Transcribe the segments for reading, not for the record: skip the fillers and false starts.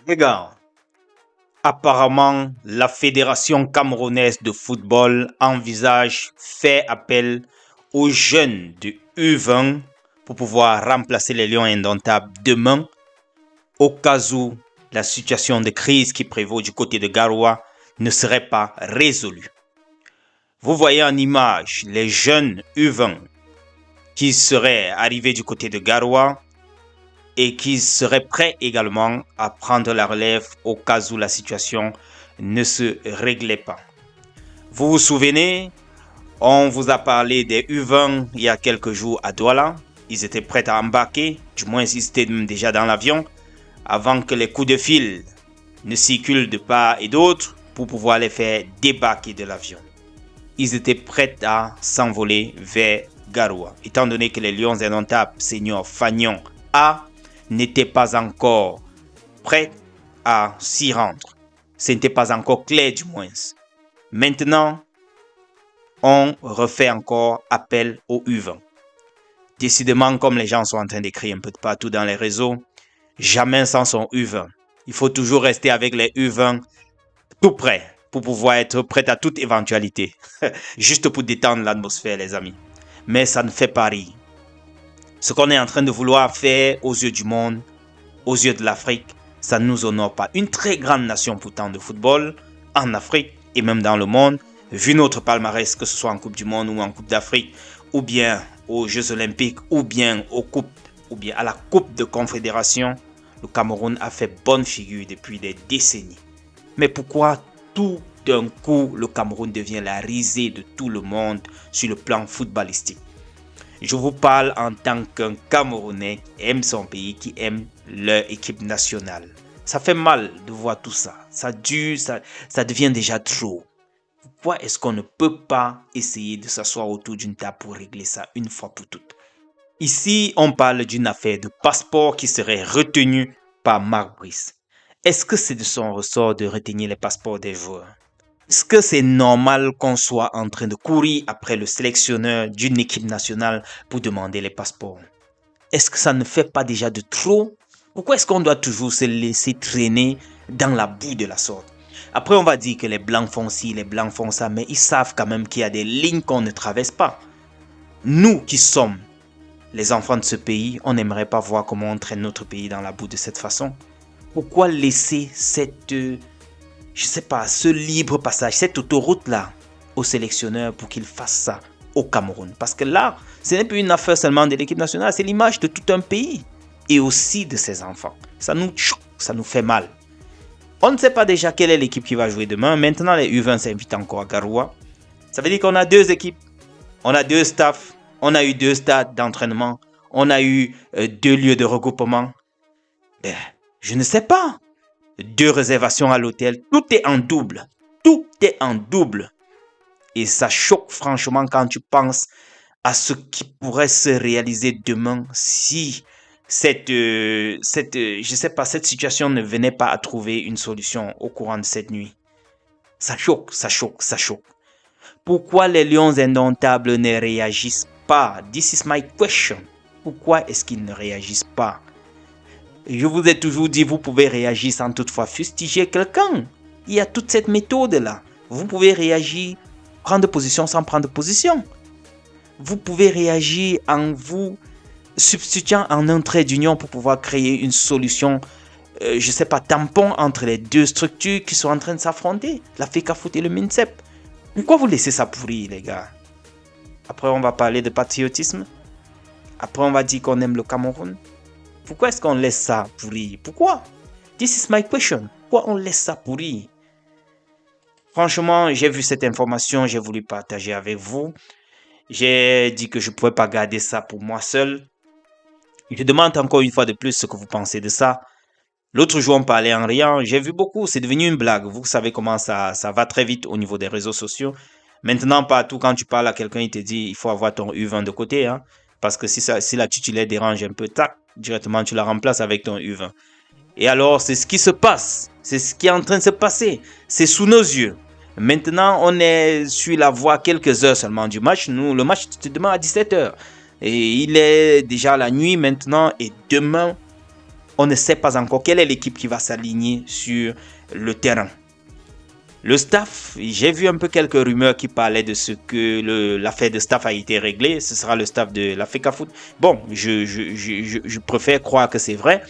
Regarde, apparemment, la Fédération camerounaise de football fait appel aux jeunes de U20 pour pouvoir remplacer les Lions indomptables demain au cas où la situation de crise qui prévaut du côté de Garoua ne serait pas résolue. Vous voyez en image les jeunes U20 qui seraient arrivés du côté de Garoua et qui seraient prêts également à prendre la relève au cas où la situation ne se réglait pas. Vous vous souvenez, on vous a parlé des U20 il y a quelques jours à Douala. Ils étaient prêts à embarquer, du moins ils étaient déjà dans l'avion, avant que les coups de fil ne circulent de part et d'autre pour pouvoir les faire débarquer de l'avion. Ils étaient prêts à s'envoler vers Garoua. Étant donné que les Lions indomptables, Senior Fagnon A, n'étaient pas encore prêts à s'y rendre. Ce n'était pas encore clair du moins. Maintenant, on refait encore appel aux U20. Décidément, comme les gens sont en train d'écrire un peu de partout dans les réseaux, jamais sans son U20. Il faut toujours rester avec les U20 tout prêts pour pouvoir être prêt à toute éventualité. Juste pour détendre l'atmosphère, les amis. Mais ça ne fait pas rire. Ce qu'on est en train de vouloir faire aux yeux du monde, aux yeux de l'Afrique, ça ne nous honore pas. Une très grande nation pourtant de football en Afrique et même dans le monde, vu notre palmarès, que ce soit en Coupe du Monde ou en Coupe d'Afrique, ou bien aux Jeux Olympiques, ou bien à la Coupe de Confédération, le Cameroun a fait bonne figure depuis des décennies. Mais pourquoi tout d'un coup le Cameroun devient la risée de tout le monde sur le plan footballistique? Je vous parle en tant qu'un Camerounais qui aime son pays, qui aime leur équipe nationale. Ça fait mal de voir tout ça. Ça dure, ça devient déjà trop. Pourquoi est-ce qu'on ne peut pas essayer de s'asseoir autour d'une table pour régler ça une fois pour toutes? Ici, on parle d'une affaire de passeport qui serait retenue par Marc Brice. Est-ce que c'est de son ressort de retenir les passeports des joueurs? Est-ce que c'est normal qu'on soit en train de courir après le sélectionneur d'une équipe nationale pour demander les passeports? Est-ce que ça ne fait pas déjà de trop? Pourquoi est-ce qu'on doit toujours se laisser traîner dans la boue de la sorte? Après, on va dire que les Blancs font ci, les Blancs font ça, mais ils savent quand même qu'il y a des lignes qu'on ne traverse pas. Nous qui sommes les enfants de ce pays, on n'aimerait pas voir comment on traîne notre pays dans la boue de cette façon. Pourquoi laisser ce libre passage, cette autoroute-là au sélectionneur pour qu'il fasse ça au Cameroun? Parce que là, ce n'est plus une affaire seulement de l'équipe nationale, c'est l'image de tout un pays et aussi de ses enfants. Ça nous choque, ça nous fait mal. On ne sait pas déjà quelle est l'équipe qui va jouer demain. Maintenant, les U20 s'invitent encore à Garoua. Ça veut dire qu'on a deux équipes, on a deux staffs, on a eu deux stades d'entraînement, on a eu deux lieux de regroupement. Je ne sais pas. Deux réservations à l'hôtel, tout est en double. Tout est en double. Et ça choque franchement quand tu penses à ce qui pourrait se réaliser demain si cette situation ne venait pas à trouver une solution au courant de cette nuit. Ça choque, ça choque, ça choque. Pourquoi les Lions indomptables ne réagissent pas? This is my question. Pourquoi est-ce qu'ils ne réagissent pas? Je vous ai toujours dit, vous pouvez réagir sans toutefois fustiger quelqu'un. Il y a toute cette méthode-là. Vous pouvez réagir, prendre position sans prendre position. Vous pouvez réagir en vous substituant en un trait d'union pour pouvoir créer une solution, tampon entre les deux structures qui sont en train de s'affronter, la FECAFOOT et le MINSEP. Pourquoi vous laissez ça pourrir, les gars? Après, on va parler de patriotisme. Après, on va dire qu'on aime le Cameroun. Pourquoi est-ce qu'on laisse ça pourrir? Pourquoi? This is my question. Pourquoi on laisse ça pourrir? Franchement, j'ai vu cette information, j'ai voulu partager avec vous. J'ai dit que je ne pouvais pas garder ça pour moi seul. Je demande encore une fois de plus ce que vous pensez de ça. L'autre jour, on parlait en riant. J'ai vu beaucoup, c'est devenu une blague. Vous savez comment ça va très vite au niveau des réseaux sociaux. Maintenant, partout, quand tu parles à quelqu'un, il te dit il faut avoir ton U20 de côté. Hein, parce que si la titulaire dérange un peu, tac, directement, tu la remplaces avec ton U20. Et alors, c'est ce qui se passe. C'est ce qui est en train de se passer. C'est sous nos yeux. Maintenant, on est sur la voie quelques heures seulement du match. Nous, le match, c'est demain à 17h. Et il est déjà la nuit maintenant. Et demain, On ne sait pas encore quelle est l'équipe qui va s'aligner sur le terrain. Le staff, j'ai vu un peu quelques rumeurs qui parlaient de ce que l'affaire de staff a été réglée. Ce sera le staff de la FECAFOOT. Bon, je préfère croire que c'est vrai,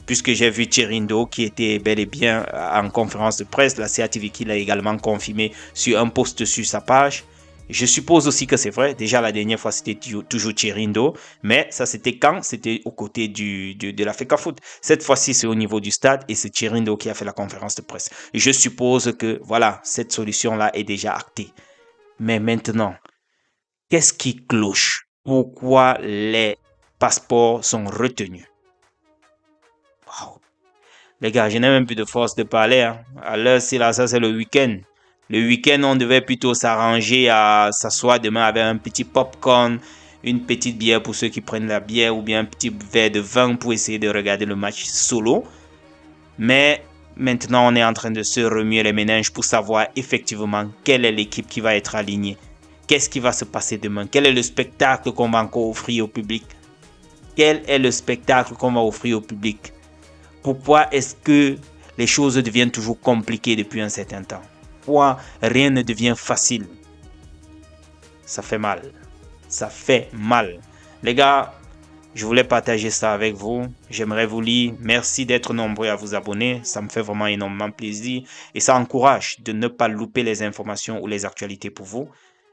puisque j'ai vu Chirindo qui était bel et bien en conférence de presse. La CATV qui l'a également confirmé sur un post sur sa page. Je suppose aussi que c'est vrai. Déjà, la dernière fois, c'était toujours Chirindo. Mais ça, c'était quand? C'était aux côtés de la FECAFOOT. Cette fois-ci, c'est au niveau du stade et c'est Chirindo qui a fait la conférence de presse. Je suppose que, voilà, cette solution-là est déjà actée. Mais maintenant, qu'est-ce qui cloche? Pourquoi les passeports sont retenus? Wow. Les gars, je n'ai même plus de force de parler. Hein. À l'heure, c'est là, ça c'est le week-end. Le week-end, on devait plutôt s'arranger à s'asseoir demain avec un petit popcorn, une petite bière pour ceux qui prennent la bière ou bien un petit verre de vin pour essayer de regarder le match solo. Mais maintenant, on est en train de se remuer les méninges pour savoir effectivement quelle est l'équipe qui va être alignée. Qu'est-ce qui va se passer demain? Quel est le spectacle qu'on va encore offrir au public? Quel est le spectacle qu'on va offrir au public? Pourquoi est-ce que les choses deviennent toujours compliquées depuis un certain temps? Pourquoi rien ne devient facile? Ça fait mal. Ça fait mal. Les gars, je voulais partager ça avec vous. J'aimerais vous lire. Merci d'être nombreux à vous abonner. Ça me fait vraiment énormément plaisir. Et ça encourage de ne pas louper les informations ou les actualités pour vous.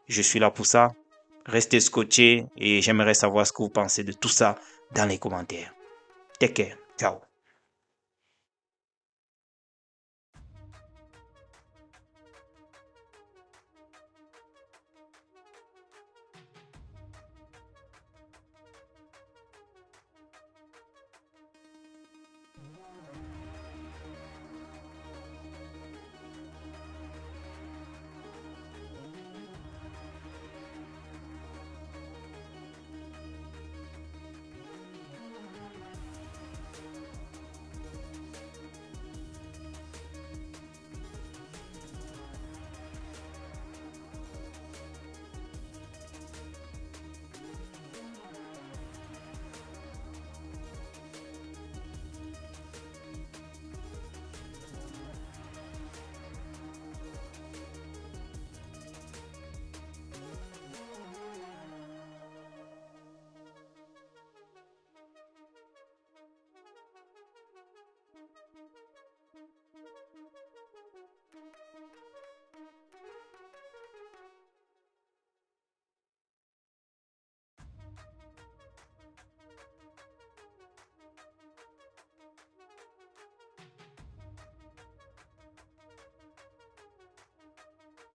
Je suis là pour ça. Restez scotchés et j'aimerais savoir ce que vous pensez de tout ça dans les commentaires. Take care. Ciao.